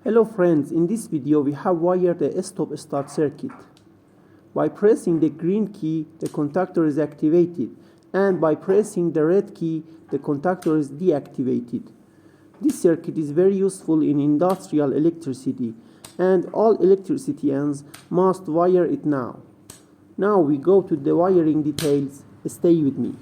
Hello friends, in this video we have wired a stop-start circuit. By pressing the green key, the contactor is activated, and by pressing the red key, the contactor is deactivated. This circuit is very useful in industrial electricity, and all electricians must wire it now. Now we go to the wiring details. Stay with me.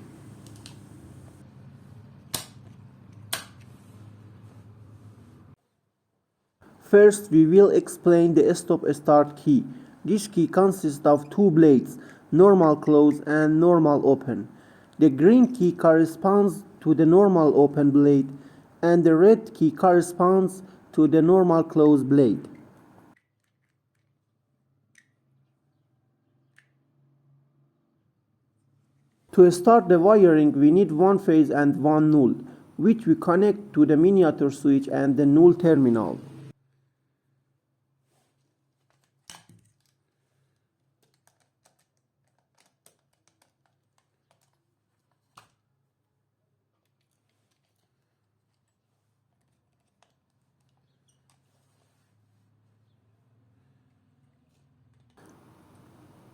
First, we will explain the stop-start key. This key consists of two blades, normal close and normal open. The green key corresponds to the normal open blade, and the red key corresponds to the normal close blade. To start the wiring, we need one phase and one null, which we connect to the miniature switch and the null terminal.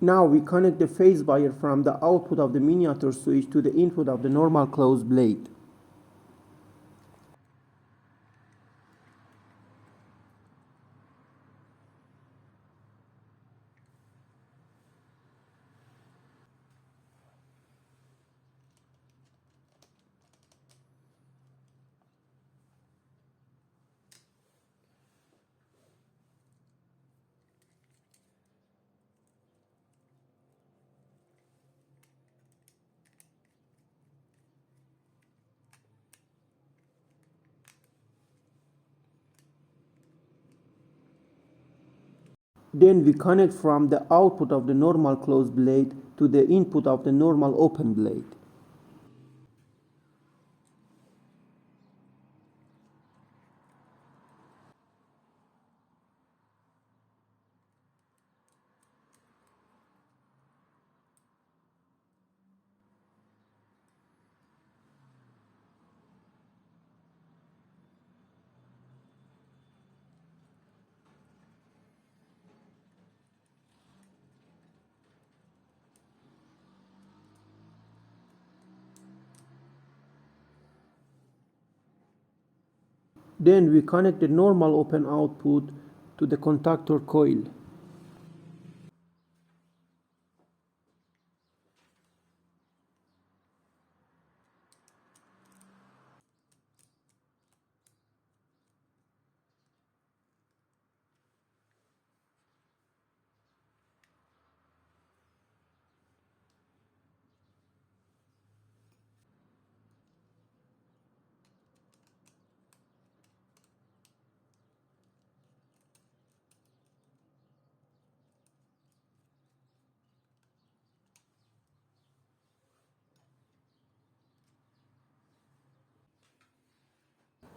Now we connect the phase wire from the output of the miniature switch to the input of the normal close blade. Then we connect from the output of the normal close blade to the input of the normal open blade. Then we connect the normal open output to the contactor coil.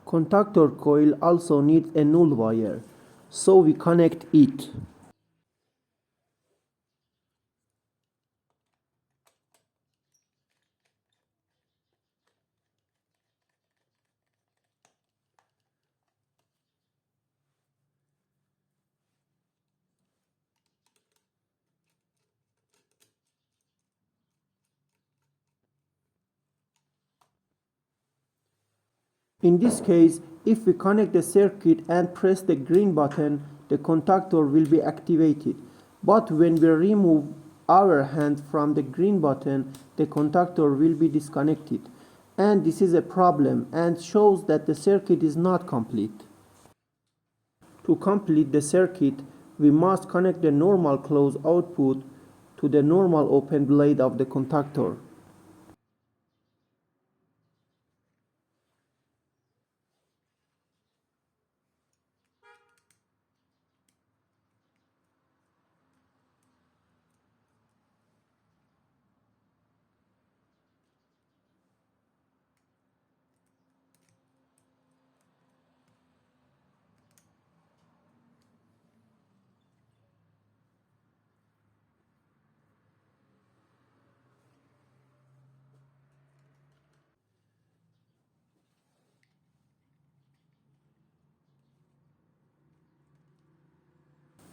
Contactor coil also needs a null wire, so we connect it. In this case, if we connect the circuit and press the green button, the contactor will be activated. But when we remove our hand from the green button, the contactor will be disconnected. And this is a problem and shows that the circuit is not complete. To complete the circuit, we must connect the normal close output to the normal open blade of the contactor.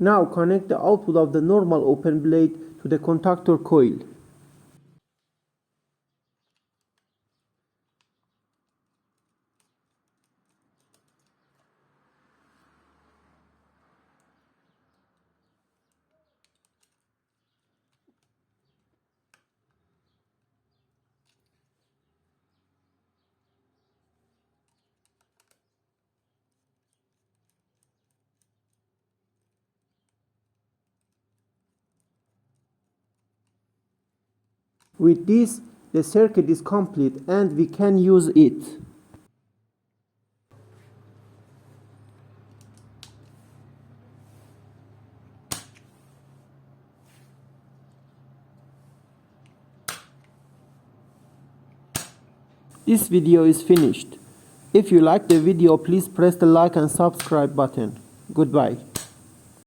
Now connect the output of the normal open blade to the contactor coil. With this, the circuit is complete and we can use it. This video is finished. If you like the video, please press the like and subscribe button. Goodbye.